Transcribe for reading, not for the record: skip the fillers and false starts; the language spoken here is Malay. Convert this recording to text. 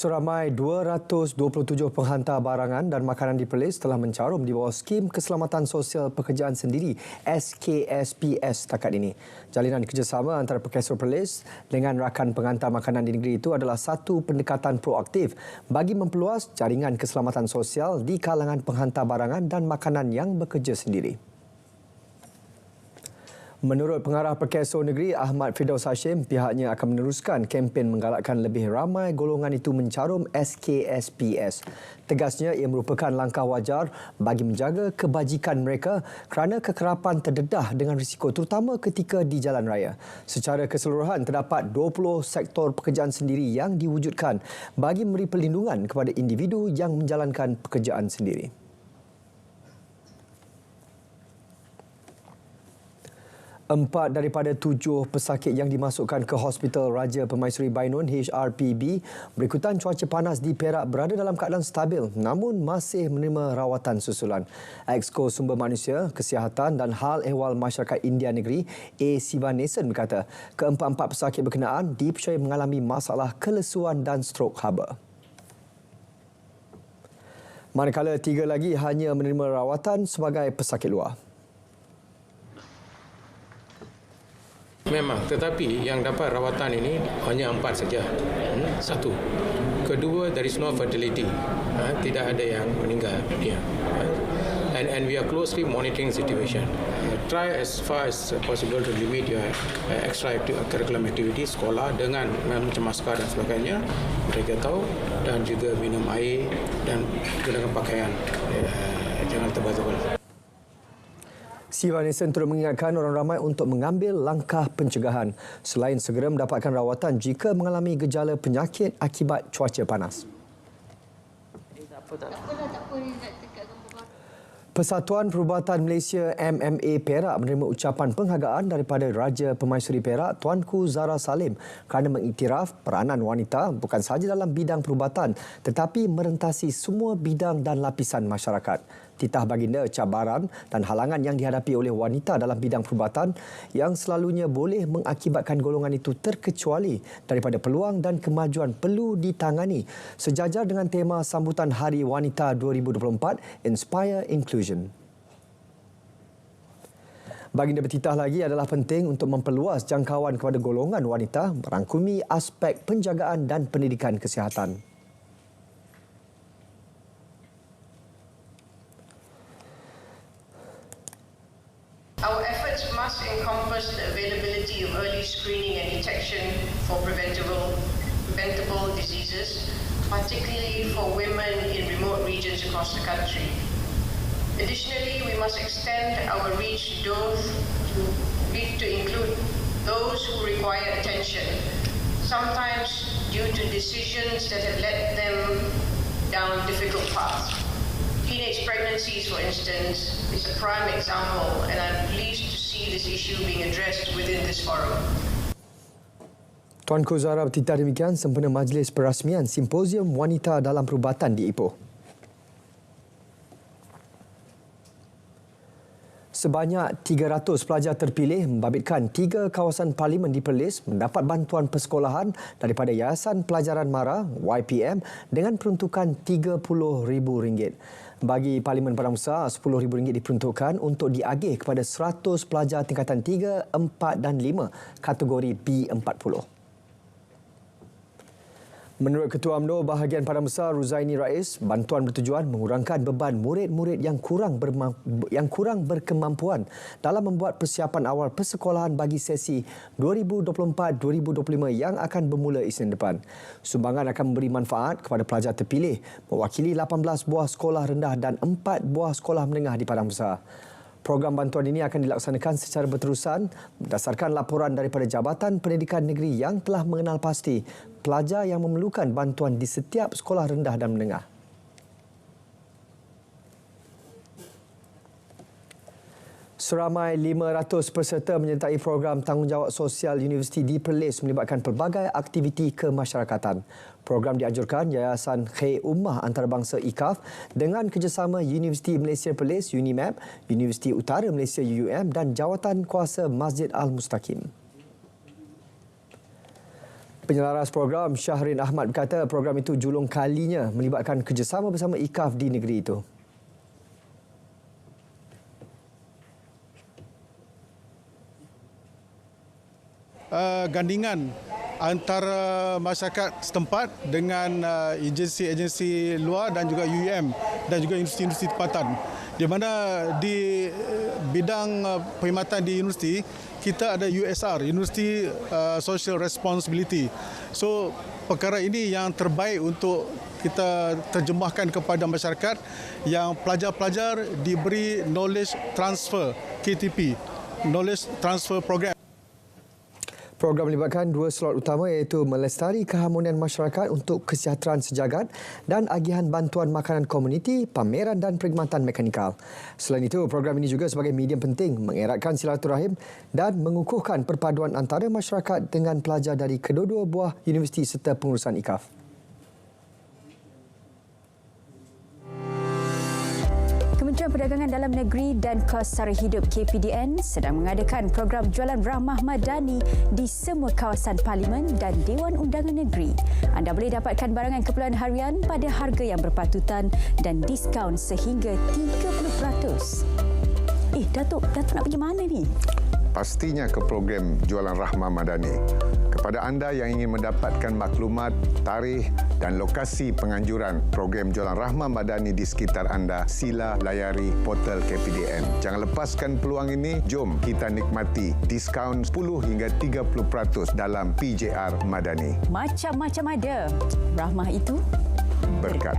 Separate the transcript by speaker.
Speaker 1: Seramai 227 penghantar barangan dan makanan di Perlis telah mencarum di bawah Skim Keselamatan Sosial Pekerjaan Sendiri SKSPS setakat ini. Jalinan kerjasama antara Perkesor Perlis dengan rakan penghantar makanan di negeri itu adalah satu pendekatan proaktif bagi memperluas jaringan keselamatan sosial di kalangan penghantar barangan dan makanan yang bekerja sendiri. Menurut Pengarah Perkesor Negeri Ahmad Firdaus Hashim, pihaknya akan meneruskan kempen menggalakkan lebih ramai golongan itu mencarum SKSPS. Tegasnya, ia merupakan langkah wajar bagi menjaga kebajikan mereka kerana kekerapan terdedah dengan risiko terutama ketika di jalan raya. Secara keseluruhan, terdapat 20 sektor pekerjaan sendiri yang diwujudkan bagi memberi perlindungan kepada individu yang menjalankan pekerjaan sendiri. 4 daripada 7 pesakit yang dimasukkan ke Hospital Raja Permaisuri Bainun HRPB berikutan cuaca panas di Perak berada dalam keadaan stabil namun masih menerima rawatan susulan. Exco Sumber Manusia, Kesihatan dan Hal Ehwal Masyarakat India Negeri A. Sivanesan berkata keempat-empat pesakit berkenaan dipercayai mengalami masalah kelesuan dan strok haba. Manakala 3 lagi hanya menerima rawatan sebagai pesakit luar.
Speaker 2: Memang, tetapi yang dapat rawatan ini hanya 4 saja. Satu. Kedua, there is no fatality. Tidak ada yang meninggal dunia. And we are closely monitoring the situation. Try as far as possible to limit your extracurricular activity, sekolah dengan macam masker dan sebagainya. Mereka tahu dan juga minum air dan gunakan pakaian. Jangan tebal-tebal.
Speaker 1: Sivanesan turut mengingatkan orang ramai untuk mengambil langkah pencegahan selain segera mendapatkan rawatan jika mengalami gejala penyakit akibat cuaca panas. Persatuan Perubatan Malaysia MMA Perak menerima ucapan penghargaan daripada Raja Permaisuri Perak Tuanku Zara Salim kerana mengiktiraf peranan wanita bukan sahaja dalam bidang perubatan tetapi merentasi semua bidang dan lapisan masyarakat. Titah baginda cabaran dan halangan yang dihadapi oleh wanita dalam bidang perubatan yang selalunya boleh mengakibatkan golongan itu terkecuali daripada peluang dan kemajuan perlu ditangani sejajar dengan tema sambutan Hari Wanita 2024 Inspire Inclusion. Baginda bertitah lagi adalah penting untuk memperluas jangkauan kepada golongan wanita merangkumi aspek penjagaan dan pendidikan kesihatan.
Speaker 3: Our efforts must encompass the availability of early screening and detection for preventable diseases, particularly for women in remote regions across the country. Additionally, we must extend our reach to include those who require attention, sometimes due to decisions that have led them down difficult paths. Teenage pregnancies, for instance, is a prime example, and I'm pleased to see this issue being addressed within this forum.
Speaker 1: Tuanku Zara bertitah demikian sempena majlis perasmian Simposium Wanita dalam Perubatan di Ipoh. Sebanyak 300 pelajar terpilih membabitkan 3 kawasan parlimen di Perlis mendapat bantuan persekolahan daripada Yayasan Pelajaran Mara YPM dengan peruntukan RM30,000. Bagi Parlimen Padang Besar, RM10,000 diperuntukkan untuk diagih kepada 100 pelajar tingkatan 3, 4 dan 5 kategori B40. Menurut Ketua UMNO bahagian Padang Besar Ruzaini Rais, bantuan bertujuan mengurangkan beban murid-murid yang kurang berkemampuan dalam membuat persiapan awal persekolahan bagi sesi 2024-2025 yang akan bermula Isnin depan. Sumbangan akan memberi manfaat kepada pelajar terpilih mewakili 18 buah sekolah rendah dan 4 buah sekolah menengah di Padang Besar. Program bantuan ini akan dilaksanakan secara berterusan berdasarkan laporan daripada Jabatan Pendidikan Negeri yang telah mengenal pasti pelajar yang memerlukan bantuan di setiap sekolah rendah dan menengah. Seramai 500 peserta menyertai program tanggungjawab sosial Universiti di Perlis melibatkan pelbagai aktiviti kemasyarakatan. Program dianjurkan Yayasan Khair Ummah Antarabangsa IKAF dengan kerjasama Universiti Malaysia Perlis UNIMAP, Universiti Utara Malaysia UUM dan Jawatan Kuasa Masjid Al-Mustaqim. Penyelaras program Syahrin Ahmad berkata program itu julung kalinya melibatkan kerjasama bersama IKAF di negeri itu.
Speaker 4: Gandingan antara masyarakat setempat dengan agensi-agensi luar dan juga UUM dan juga universiti-universiti tempatan. Di mana di bidang perkhidmatan di universiti, kita ada USR, University Social Responsibility. So, perkara ini yang terbaik untuk kita terjemahkan kepada masyarakat yang pelajar-pelajar diberi knowledge transfer, KTP, knowledge transfer program.
Speaker 1: Program melibatkan dua slot utama iaitu melestari keharmonian masyarakat untuk kesihatan sejagat dan agihan bantuan makanan komuniti, pameran dan perkhidmatan mekanikal. Selain itu, program ini juga sebagai medium penting mengeratkan silaturahim dan mengukuhkan perpaduan antara masyarakat dengan pelajar dari kedua-dua buah universiti serta pengurusan IKAF.
Speaker 5: Kementerian Perdagangan Dalam Negeri dan Kos Sara Hidup KPDN sedang mengadakan program jualan rahmah madani di semua kawasan Parlimen dan Dewan Undangan Negeri. Anda boleh dapatkan barangan keperluan harian pada harga yang berpatutan dan diskaun sehingga 30%. Datuk nak pergi mana ni?
Speaker 6: Pastinya ke program Jualan Rahmah Madani. Kepada anda yang ingin mendapatkan maklumat, tarikh dan lokasi penganjuran program Jualan Rahmah Madani di sekitar anda, sila layari portal KPDN. Jangan lepaskan peluang ini. Jom kita nikmati diskaun 10 hingga 30% dalam PJR Madani.
Speaker 5: Macam-macam ada. Rahmah itu
Speaker 6: Berkat.